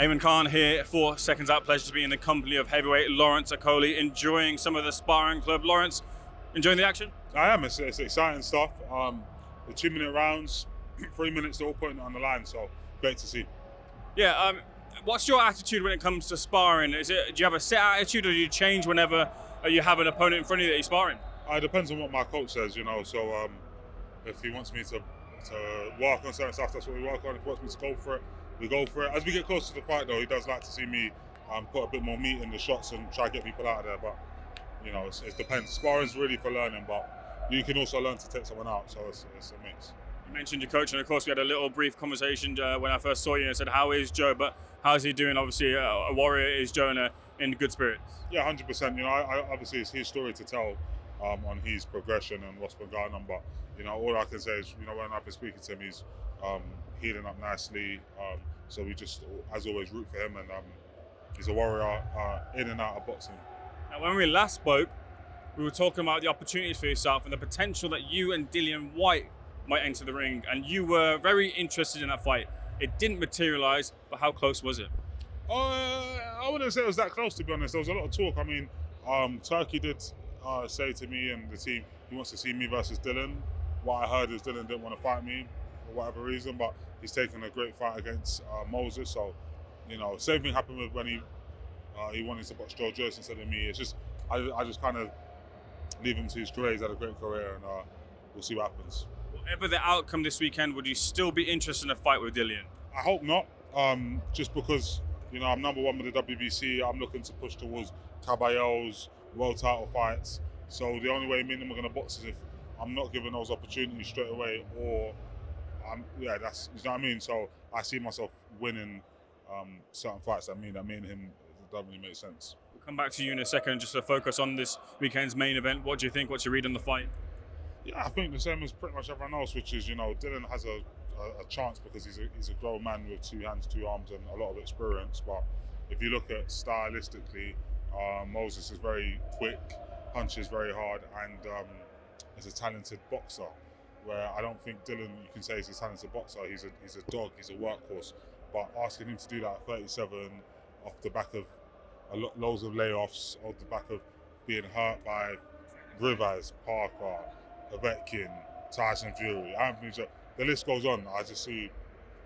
Heyman Khan here, 4 seconds out. Pleasure to be in the company of heavyweight Lawrence Okolie, enjoying some of the sparring club. Lawrence, enjoying the action? I am. It's exciting stuff. The 2-minute rounds, 3 minutes, they're all putting it on the line, so great to see. Yeah, what's your attitude when it comes to sparring? Do you have a set attitude, or do you change whenever you have an opponent in front of you that you're sparring? It depends on what my coach says, so if he wants me to work on certain stuff, that's what we work on. If he wants me to go for it, we go for it. As we get closer to the fight, though, he does like to see me put a bit more meat in the shots and try to get people out of there, but it depends. Sparring's really for learning, but you can also learn to take someone out, so it's a mix. You mentioned your coach, and of course we had a little brief conversation when I first saw you and said, how is Joe? But how's he doing? Obviously, a warrior is Joe in good spirits. Yeah, 100%. I obviously it's his story to tell on his progression and what's been going on. But all I can say is, when I've been speaking to him, he's healing up nicely. So we just, as always, root for him, and he's a warrior in and out of boxing. Now, when we last spoke, we were talking about the opportunities for yourself and the potential that you and Dillian White might enter the ring, and you were very interested in that fight. It didn't materialise, but how close was it? I wouldn't say it was that close, to be honest. There was a lot of talk. I mean, Turkey did say to me and the team he wants to see me versus Dillian. What I heard is Dillian didn't want to fight me for whatever reason, but he's taken a great fight against Moses. So, same thing happened with when he wanted to box Joe Joyce instead of me. It's just I just kind of leave him to his career. He's had a great career, and we'll see what happens. Whatever the outcome this weekend, would you still be interested in a fight with Dillian? I hope not. Just because I'm number one with the WBC. I'm looking to push towards Caballeros, world title fights. So the only way me and him are going to box is if I'm not given those opportunities straight away, or that's, you know what I mean. So I see myself winning certain fights that me and him, it doesn't really make sense. We'll come back to you in a second, just to focus on this weekend's main event. What do you think? What's your read on the fight? Yeah, I think the same as pretty much everyone else, which is, Dillian has a chance because he's a grown man with 2 hands, 2 arms, and a lot of experience. But if you look at stylistically, Moses is very quick, punches very hard, and is a talented boxer. Where I don't think Dillian, you can say he's a talented boxer. He's a dog. He's a workhorse. But asking him to do that at 37, off the back of loads of layoffs, off the back of being hurt by Rivers, Parker, Povetkin, Tyson Fury, Anthony, the list goes on. I just see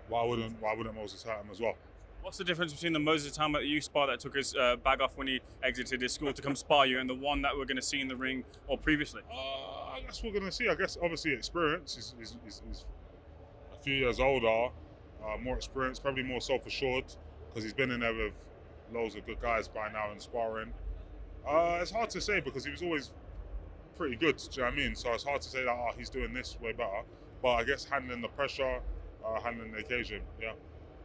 why wouldn't Moses hurt him as well. What's the difference between the Moses Itauma that you spar that took his bag off when he exited his school to come spar you, and the one that we're going to see in the ring or previously? I guess we're going to see. I guess obviously experience is a few years older, more experienced, probably more self-assured because he's been in there with loads of good guys by now in sparring. It's hard to say because he was always pretty good, do you know what I mean? So it's hard to say that he's doing this way better. But I guess handling the pressure, handling the occasion, yeah.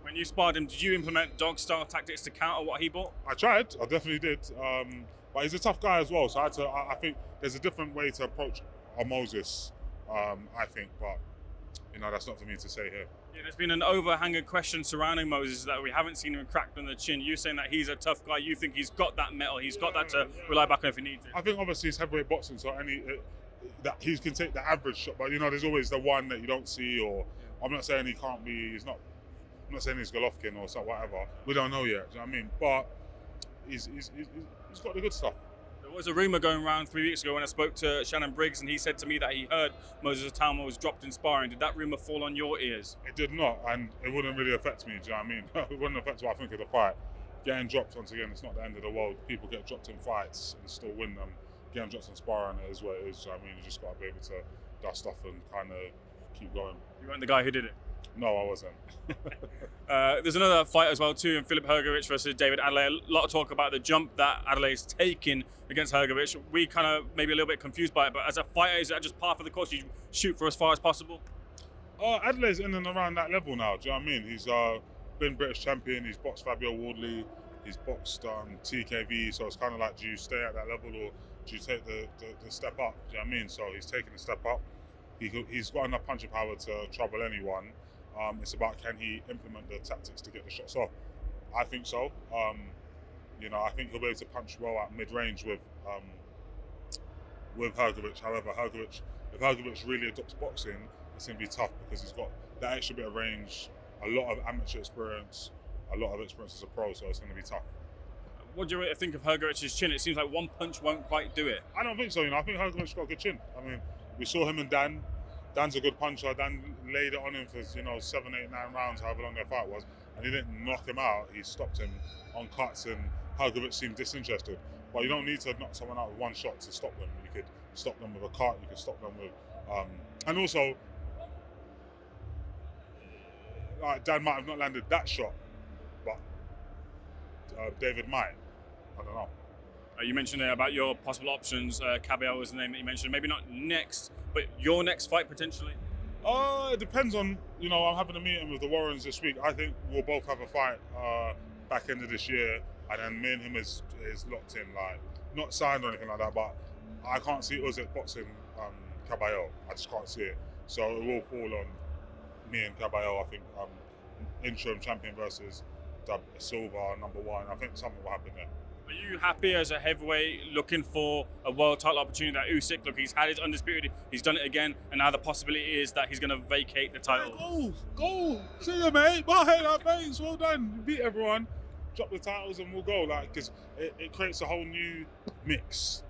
When you sparred him, did you implement dog-style tactics to counter what he brought? I tried, I definitely did. But he's a tough guy as well, so I think there's a different way to approach a Moses, I think, but that's not for me to say here. Yeah, there's been an overhanging question surrounding Moses that we haven't seen him cracked on the chin. You're saying that he's a tough guy. You think he's got that metal. He's got that to rely back on if he needs it. I think obviously it's heavyweight boxing, so that he can take the average shot, but there's always the one that you don't see. Or I'm not saying he can't be. I'm not saying he's Golovkin or something, whatever. We don't know yet. Do you know what I mean? But he's got the good stuff. There was a rumour going around 3 weeks ago when I spoke to Shannon Briggs, and he said to me that he heard Moses Itauma was dropped in sparring. Did that rumour fall on your ears? It did not, and it wouldn't really affect me, do you know what I mean? It wouldn't affect what I think of the fight. Getting dropped, once again, it's not the end of the world. People get dropped in fights and still win them. Getting dropped in sparring is what it is, do you know what I mean? You just got to be able to dust off and kind of keep going. You weren't the guy who did it? No, I wasn't. There's another fight as well too, in Philip Hogerich versus David Adlay. A lot of talk about the jump that Adlay's taking against Hogerich. We kind of maybe a little bit confused by it, but as a fighter, is that just par for the course? You shoot for as far as possible? Adlay's in and around that level now, do you know what I mean? He's been British champion, he's boxed Fabio Wardley, he's boxed TKV, so it's kind of like, do you stay at that level or do you take the step up, do you know what I mean? So he's taking the step up. He's got enough punching power to trouble anyone. It's about, can he implement the tactics to get the shots off? I think so. I think he'll be able to punch well at mid-range with Hogerich. However, if Hogerich really adopts boxing, it's going to be tough because he's got that extra bit of range, a lot of amateur experience, a lot of experience as a pro, so it's going to be tough. What do you think of Hogerich's chin? It seems like one punch won't quite do it. I don't think so. I think Hogerich's got a good chin. I mean, we saw him and Dan. Dan's a good puncher. Dan laid it on him for 7, 8, 9 rounds, however long their fight was, and he didn't knock him out. He stopped him on cuts, and Hogerich seemed disinterested. But you don't need to knock someone out with one shot to stop them. You could stop them with a cut. You could stop them with, and also, Dan might have not landed that shot, but David might. I don't know. You mentioned there about your possible options. Cabell was the name that you mentioned. Maybe not next, but your next fight potentially? It depends on, I'm having a meeting with the Warrens this week. I think we'll both have a fight back end of this year, and then me and him is locked in, like, not signed or anything like that, but I can't see Usyk boxing Cabello. I just can't see it. So it will fall on me and Cabello, I think, interim champion versus Silva, #1. I think something will happen there. Are you happy as a heavyweight looking for a world title opportunity that Usyk? Look, he's had his undisputed, he's done it again, and now the possibility is that he's going to vacate the title. Go! See you, mate. Bye, thanks. Well done. You beat everyone. Drop the titles and we'll go. Because it creates a whole new mix.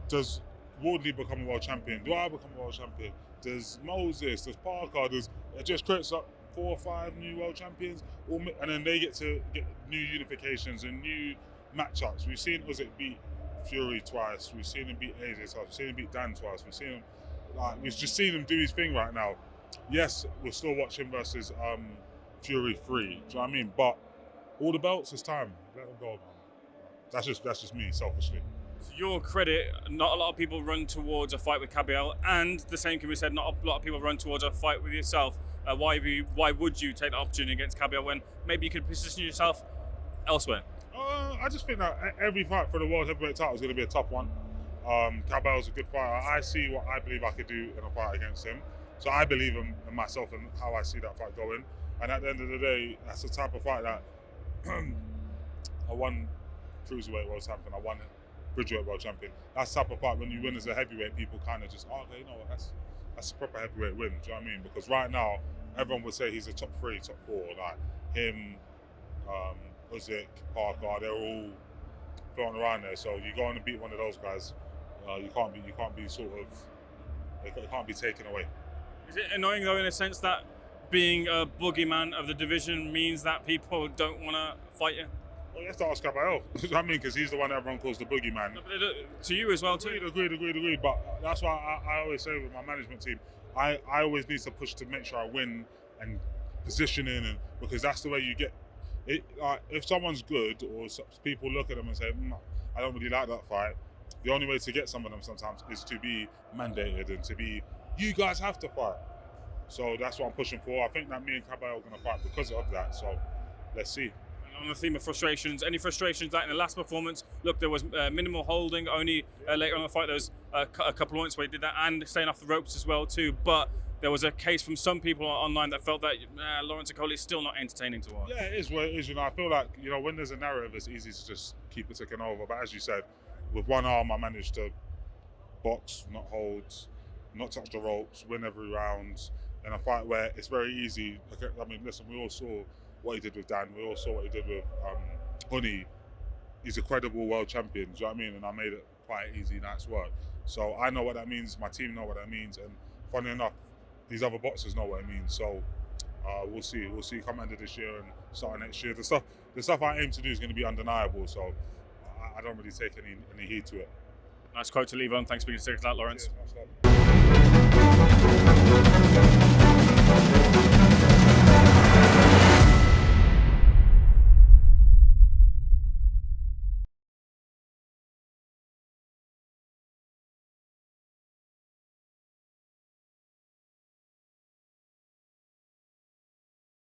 Does Wardley become a world champion? Do I become a world champion? Does Moses? Does Parker? It just creates up 4 or 5 new world champions, and then they get to get new unifications and new matchups. We've seen Usyk beat Fury twice. We've seen him beat AJ twice. We've seen him beat Dan twice. We've just seen him do his thing right now. Yes, we'll still watch him versus Fury 3. Do you know what I mean? But all the belts, it's time. Let him go, man. That's just me, selfishly. To your credit, not a lot of people run towards a fight with Cabell, and the same can be said, not a lot of people run towards a fight with yourself. Why would you take the opportunity against Cabell when maybe you could position yourself elsewhere? I just think that every fight for the world heavyweight title is going to be a tough one. Cabell's a good fighter. I see what I believe I could do in a fight against him. So I believe in myself and how I see that fight going. And at the end of the day, that's the type of fight that I won Cruiserweight World Champion, I won Bridgeweight World Champion. That's the type of fight when you win as a heavyweight, people kind of just, okay, you know what, that's a proper heavyweight win. Do you know what I mean? Because right now, everyone would say he's a top 3, top 4. Like him, Usyk, Parker, they're all floating around there. So you go on and beat one of those guys, you can't be sort of, it can't be taken away. Is it annoying though, in a sense, that being a boogeyman of the division means that people don't want to fight you? Well, you have to ask Cabello. I mean, because he's the one that everyone calls the boogeyman. No, to you as well too. Agreed. But that's why I always say with my management team, I always need to push to make sure I win and positioning, and because that's the way you get it. If someone's good, or people look at them and say, I don't really like that fight, the only way to get some of them sometimes is to be mandated and to be, you guys have to fight. So that's what I'm pushing for. I think that me and Cabello are going to fight because of that. So let's see. On the theme of frustrations, any frustrations that in the last performance, look, there was minimal holding, only later on in the fight there was a couple of points where he did that, and staying off the ropes as well too, but there was a case from some people online that felt that Lawrence Okolie is still not entertaining to watch. Yeah, it is what it is. I feel like, when there's a narrative, it's easy to just keep it ticking over, but as you said, with one arm I managed to box, not hold, not touch the ropes, win every round, in a fight where it's very easy. I mean, listen, we all saw what he did with Dan. We all saw what he did with Honey. He's a credible world champion, do you know what I mean? And I made it quite easy, nice work. So I know what that means, my team know what that means, and funny enough, these other boxers know what it means. So we'll see come end of this year and start next year. The stuff I aim to do is going to be undeniable, so I don't really take any heed to it. Nice quote to leave on. Thanks for being a second, Lawrence. Cheers,